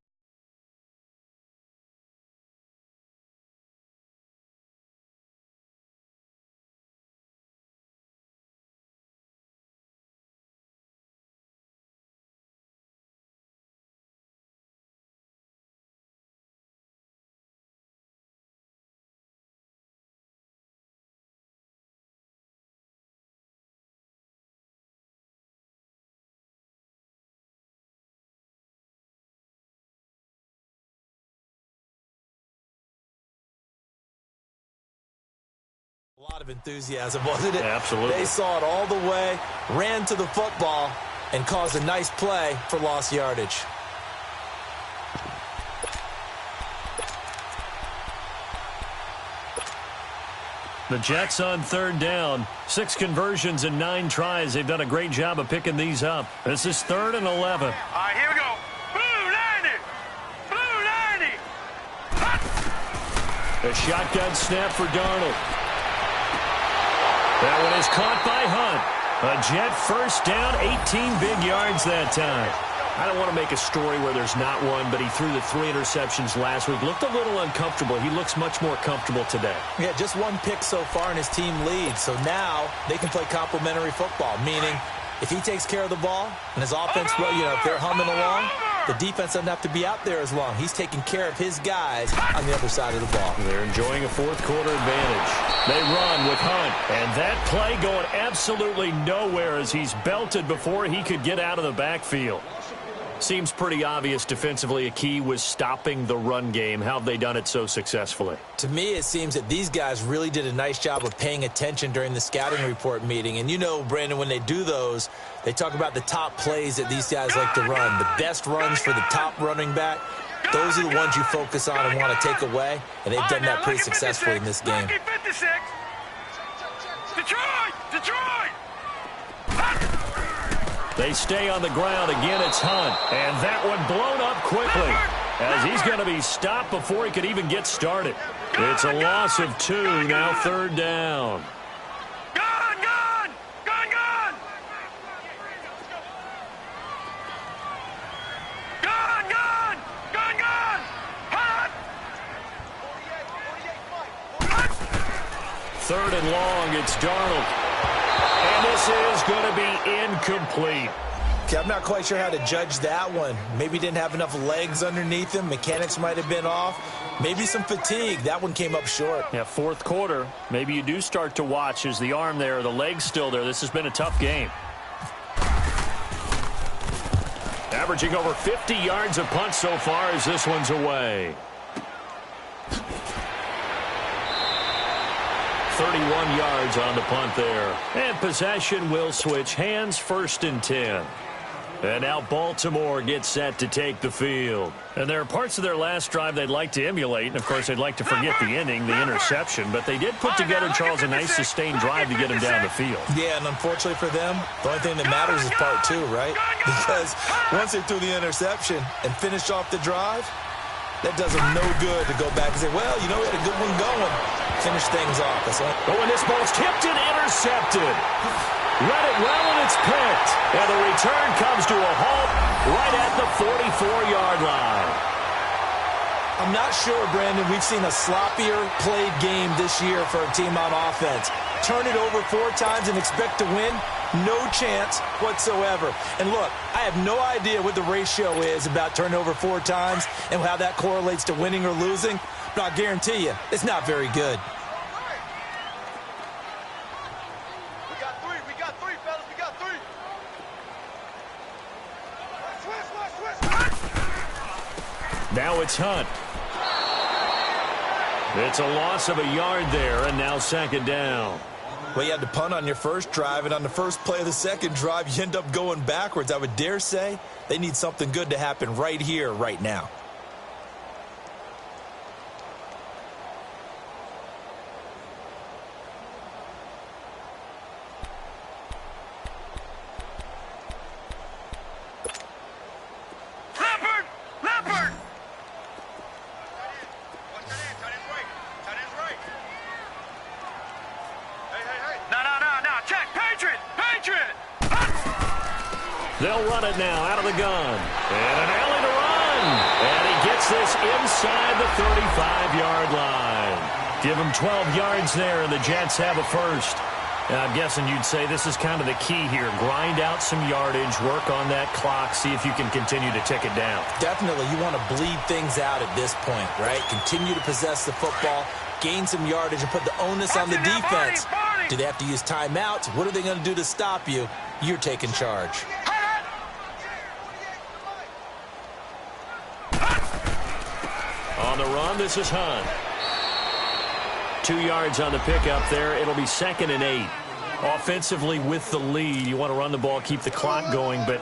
lot of enthusiasm, wasn't it? Absolutely. They saw it all the way, ran to the football, and caused a nice play for lost yardage. The Jets on third down. 6 conversions and 9 tries. They've done a great job of picking these up. This is 3rd and 11. All right, here we go. Blue 90. Blue 90. Hot! A shotgun snap for Darnold. That one is caught by Hunt. A Jet first down, 18 big yards that time. I don't want to make a story where there's not one, but he threw the 3 interceptions last week. Looked a little uncomfortable. He looks much more comfortable today. Yeah, just 1 pick so far and his team leads. So now they can play complementary football, meaning if he takes care of the ball and his offense, well, you know, if they're humming along, the defense doesn't have to be out there as long. He's taking care of his guys on the other side of the ball. They're enjoying a 4th quarter advantage. They run with Hunt, and that play going absolutely nowhere as he's belted before he could get out of the backfield. Seems pretty obvious defensively a key was stopping the run game. How have they done it so successfully? To me, it seems that these guys really did a nice job of paying attention during the scouting report meeting. And you know, Brandon, when they do those, they talk about the top plays that these guys like to run. The best runs for the top running back, those are the ones you focus on and want to take away. And they've done that pretty successfully in this game. Lucky 56. Detroit! Detroit! Hot! They stay on the ground. Again, it's Hunt. And that one blown up quickly as he's going to be stopped before he could even get started. It's a loss of 2, now 3rd down. Gun, gun! Gun, gun! Gun, gun! Gun, gun! Hot! 48 Mike. 3rd and long, it's Darnold. And this is going to be incomplete. Okay, I'm not quite sure how to judge that one. Maybe didn't have enough legs underneath him. Mechanics might have been off. Maybe some fatigue. That one came up short. Yeah, 4th quarter. Maybe you do start to watch as the arm there, the leg's still there. This has been a tough game. Averaging over 50 yards a punt so far as this one's away. 31 yards on the punt there. And possession will switch hands, 1st and 10. And now Baltimore gets set to take the field. And there are parts of their last drive they'd like to emulate. And, of course, they'd like to forget the ending, the interception. But they did put together, Charles, a nice sustained drive to get him down the field. Yeah, and unfortunately for them, the only thing that matters is part 2, right? Because once they threw the interception and finished off the drive, that does them no good to go back and say, well, you know, we had a good one going. Finish things off. That's all. Oh, and this ball's tipped and intercepted. Read it well, and it's picked. And the return comes to a halt right at the 44-yard line. I'm not sure, Brandon, we've seen a sloppier played game this year for a team on offense. turn it over 4 times and expect to win? No chance whatsoever. And look, I have no idea what the ratio is about turning over 4 times and how that correlates to winning or losing, but I'll guarantee you, it's not very good. We got three, fellas. We got 3. Switch. Now it's Hunt. It's a loss of a yard there, and now second down. Well, you had to punt on your first drive, and on the first play of the second drive, you end up going backwards. I would dare say they need something good to happen right here, right now. They'll run it now out of the gun. And an alley to run. And he gets this inside the 35-yard line. Give him 12 yards there, and the Jets have a first. And I'm guessing you'd say this is kind of the key here. Grind out some yardage, work on that clock, see if you can continue to tick it down. Definitely, you want to bleed things out at this point, right? Continue to possess the football, gain some yardage, and put the onus on the defense. Do they have to use timeouts? What are they going to do to stop you? You're taking charge. On the run, this is Hunt. 2 yards on the pickup there. It'll be 2nd and 8. Offensively with the lead, you want to run the ball, keep the clock going, but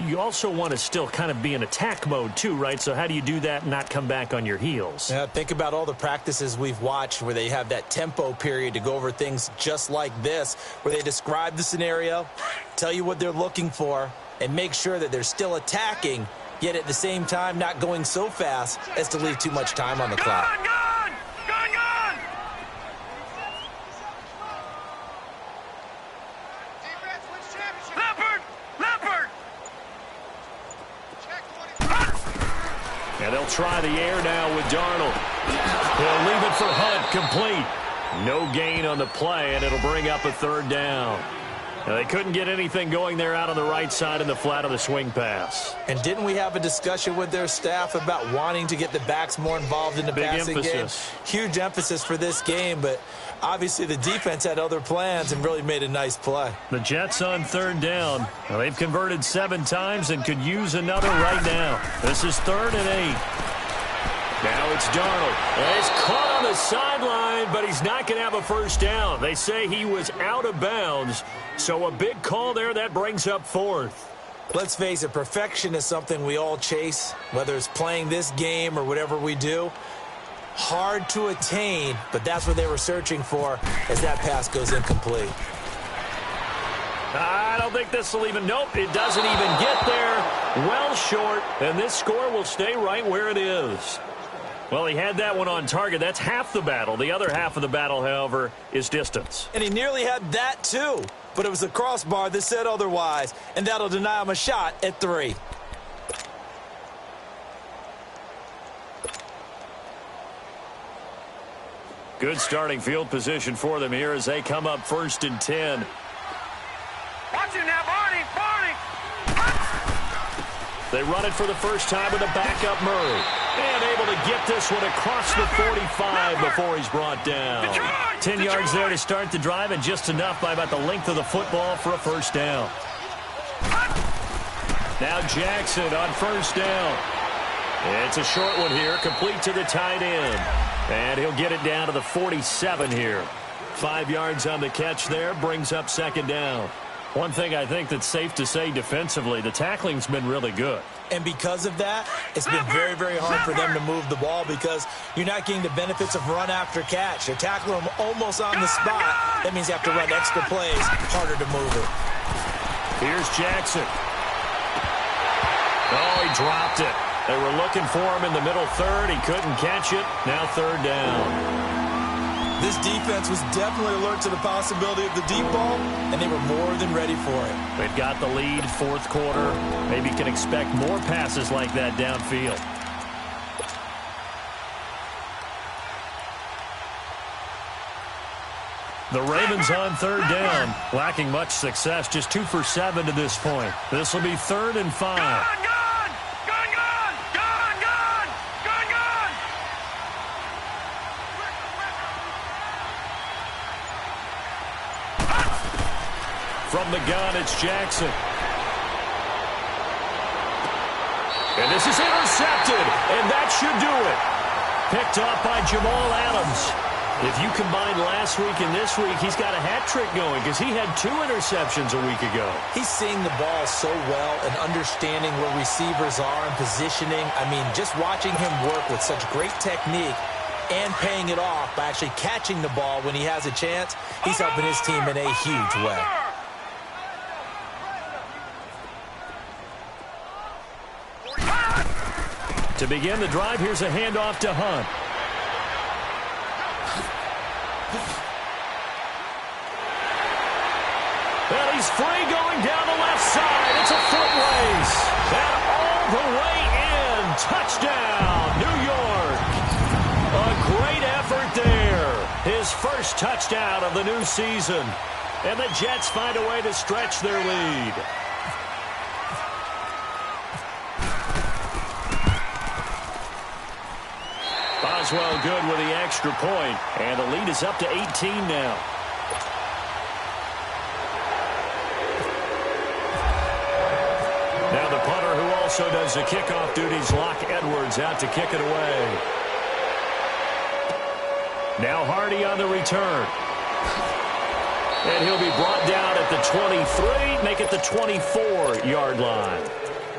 you also want to still kind of be in attack mode too, right? So how do you do that and not come back on your heels? Yeah, think about all the practices we've watched where they have that tempo period to go over things just like this, where they describe the scenario, tell you what they're looking for, and make sure that they're still attacking, yet at the same time not going so fast as to leave too much time on the clock. And they'll try the air now with Darnold. He'll leave it for Hunt, complete. No gain on the play, and it'll bring up a 3rd down. Now, they couldn't get anything going there out on the right side in the flat of the swing pass. And didn't we have a discussion with their staff about wanting to get the backs more involved in the passing game? Huge emphasis for this game, but obviously the defense had other plans and really made a nice play. The Jets on 3rd down. Well, they've converted 7 times and could use another right now. This is 3rd and 8. Now it's Darnold. And he's caught on the sideline, but he's not going to have a first down. They say he was out of bounds, so a big call there. That brings up 4th. Let's face it, perfection is something we all chase, whether it's playing this game or whatever we do. Hard to attain, but that's what they were searching for as that pass goes incomplete. I don't think this will even, nope, it doesn't even get there. Well short, and this score will stay right where it is. Well, he had that one on target. That's half the battle. The other half of the battle, however, is distance. And he nearly had that too, but it was a crossbar that said otherwise, and that'll deny him a shot at 3. Good starting field position for them here as they come up 1st and 10. Watch it now, Barney! They run it for the first time with a backup Murray. And able to get this one across the 45 before he's brought down. 10 yards there to start the drive, and just enough by about the length of the football for a first down. Now Jackson on 1st down. It's a short one here, complete to the tight end. And he'll get it down to the 47 here. 5 yards on the catch there, brings up 2nd down. One thing I think that's safe to say defensively, the tackling's been really good. And because of that, it's been very, very hard for them to move the ball because you're not getting the benefits of run after catch. You're tackling them almost on the spot. That means you have to run extra plays, harder to move it. Here's Jackson. Oh, he dropped it. They were looking for him in the middle 3rd. He couldn't catch it. Now 3rd down. This defense was definitely alert to the possibility of the deep ball, and they were more than ready for it. They've got the lead, 4th quarter. Maybe can expect more passes like that downfield. The Ravens on third down, lacking much success, just 2 for 7 to this point. This will be 3rd and 5. Gun! From the gun, it's Jackson. And this is intercepted, and that should do it. Picked off by Jamal Adams. If you combine last week and this week, he's got a hat trick going because he had 2 interceptions a week ago. He's seeing the ball so well and understanding where receivers are and positioning. I mean, just watching him work with such great technique and paying it off by actually catching the ball when he has a chance, he's helping his team in a huge way. To begin the drive, here's a handoff to Hunt. Well, he's free going down the left side. It's a foot race. And all the way in. Touchdown, New York. A great effort there. His first touchdown of the new season. And the Jets find a way to stretch their lead. Boswell good with the extra point. And the lead is up to 18 now. Now the punter who also does the kickoff duties, Locke Edwards, out to kick it away. Now Hardy on the return. And he'll be brought down at the 23, make it the 24-yard line.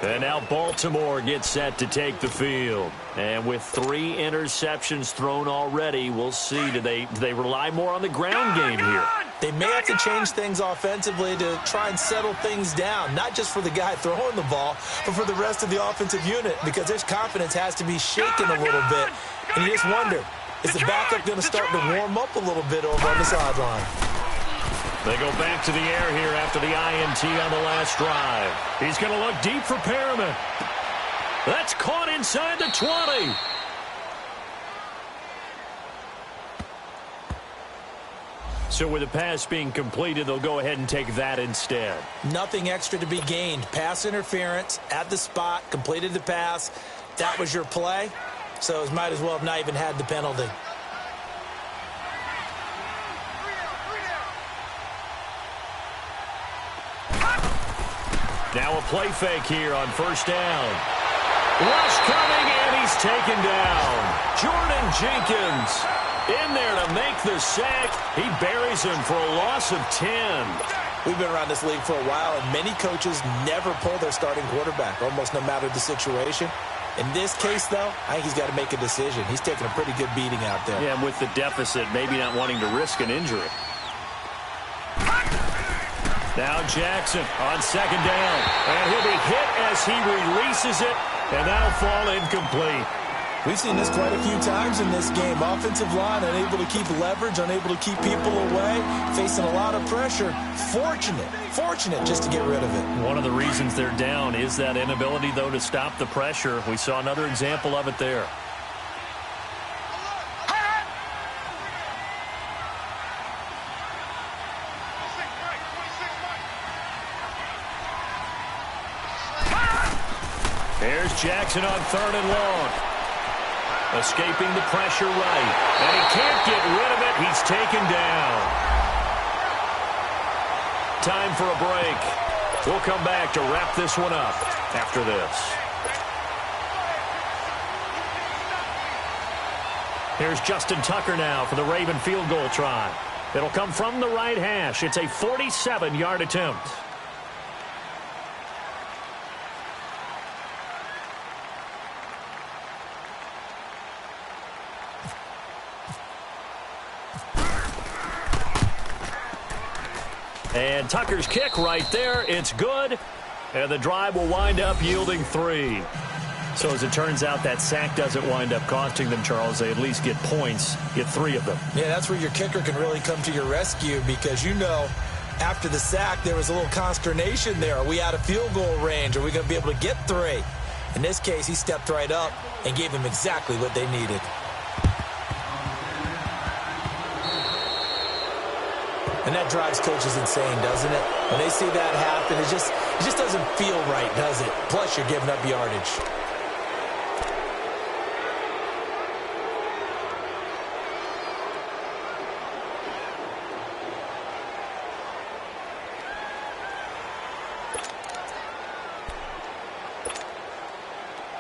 And now Baltimore gets set to take the field. And with 3 interceptions thrown already, we'll see. Do they rely more on the ground game here? They may have to change things offensively to try and settle things down, not just for the guy throwing the ball, but for the rest of the offensive unit, because his confidence has to be shaken a little bit. And you just wonder, is the backup going to start to warm up a little bit over on the sideline? They go back to the air here after the INT on the last drive. He's going to look deep for Perriman. That's caught inside the 20. So with the pass being completed, they'll go ahead and take that instead. Nothing extra to be gained. Pass interference at the spot, completed the pass. That was your play, so it might as well have not even had the penalty. Now a play fake here on first down. Rush coming, and he's taken down. Jordan Jenkins in there to make the sack. He buries him for a loss of 10. We've been around this league for a while, and many coaches never pull their starting quarterback, almost no matter the situation. In this case, though, I think he's got to make a decision. He's taking a pretty good beating out there. Yeah, and with the deficit, maybe not wanting to risk an injury. Now Jackson on second down. And he'll be hit as he releases it, and that'll fall incomplete. We've seen this quite a few times in this game. Offensive line unable to keep leverage, unable to keep people away, facing a lot of pressure. Fortunate just to get rid of it. One of the reasons they're down is that inability, though, to stop the pressure. We saw another example of it there. Here's Jackson on third and long. Escaping the pressure right. And he can't get rid of it. He's taken down. Time for a break. We'll come back to wrap this one up after this. Here's Justin Tucker now for the Raven field goal try. It'll come from the right hash. It's a 47-yard attempt. And Tucker's kick right there. It's good. And the drive will wind up yielding 3. So as it turns out, that sack doesn't wind up costing them, Charles. They at least get points, get 3 of them. Yeah, that's where your kicker can really come to your rescue because, you know, after the sack, there was a little consternation there. Are we out of field goal range? Are we going to be able to get 3? In this case, he stepped right up and gave them exactly what they needed. And that drives coaches insane, doesn't it? When they see that happen, it just doesn't feel right, does it? Plus, you're giving up yardage.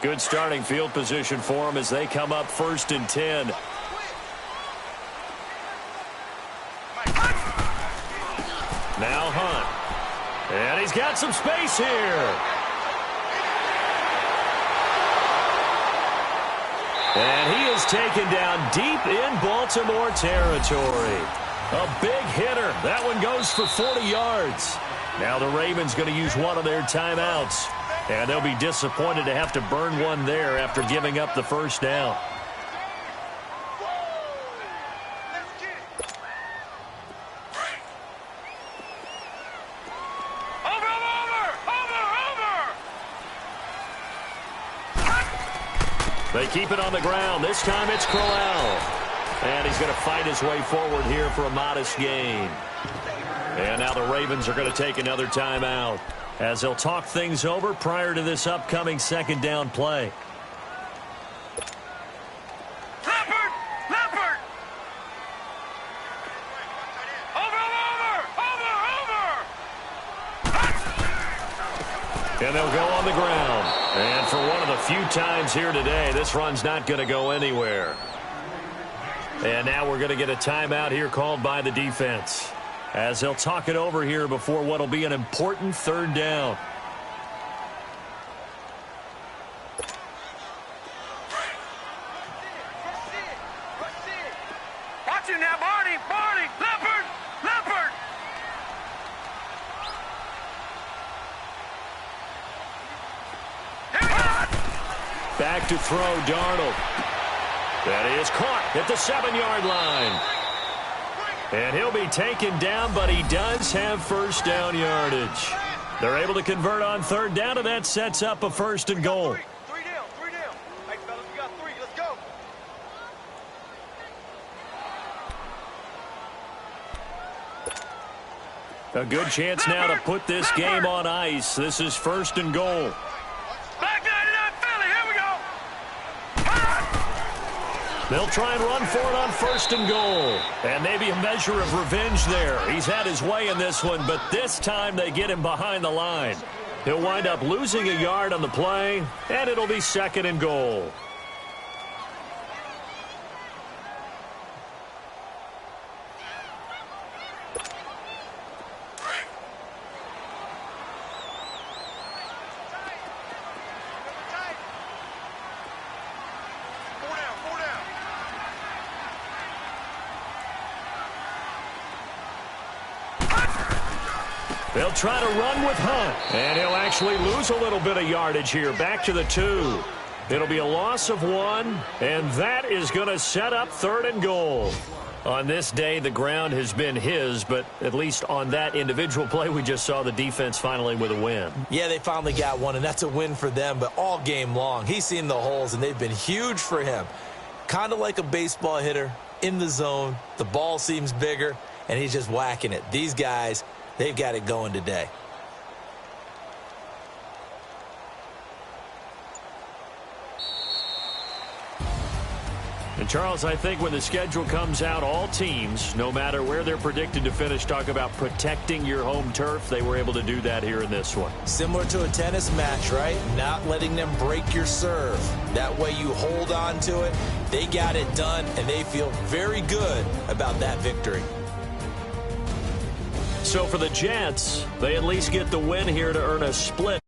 Good starting field position for them as they come up 1st and 10. Now Hunt. And he's got some space here. And he is taken down deep in Baltimore territory. A big hitter. That one goes for 40 yards. Now the Ravens going to use one of their timeouts. And they'll be disappointed to have to burn one there after giving up the first down. They keep it on the ground. This time it's Crowell. And he's going to fight his way forward here for a modest gain. And now the Ravens are going to take another timeout as they'll talk things over prior to this upcoming 2nd down play. Leopard! Over! And they'll go on the ground. And for one of the few times here today, this run's not going to go anywhere. And now we're going to get a timeout here called by the defense, as they'll talk it over here before what will be an important 3rd down. Watch him now, Barney! Leopard! Here we go! Back to throw, Darnold. That is caught at the 7-yard line. And he'll be taken down, but he does have 1st down yardage. They're able to convert on 3rd down, and that sets up a 1st and goal. Three down. Hey, fellas, we got 3. Let's go. A good chance now to put this game on ice. This is 1st and goal. Back 99 Philly, here we go! They'll try and run for it on 1st and goal. And maybe a measure of revenge there. He's had his way in this one, but this time they get him behind the line. He'll wind up losing a yard on the play, and it'll be 2nd and goal. They'll try to run with Hunt, and he'll actually lose a little bit of yardage here, back to the 2. It'll be a loss of 1, and that is going to set up 3rd and goal. On this day, the ground has been his, but at least on that individual play, we just saw the defense finally with a win. Yeah, they finally got one, and that's a win for them, but all game long, he's seen the holes, and they've been huge for him. Kind of like a baseball hitter in the zone. The ball seems bigger, and he's just whacking it. These guys, they've got it going today. And, Charles, I think when the schedule comes out, all teams, no matter where they're predicted to finish, talk about protecting your home turf. They were able to do that here in this one. Similar to a tennis match, right? Not letting them break your serve. That way you hold on to it. They got it done, and they feel very good about that victory. So for the Jets, they at least get the win here to earn a split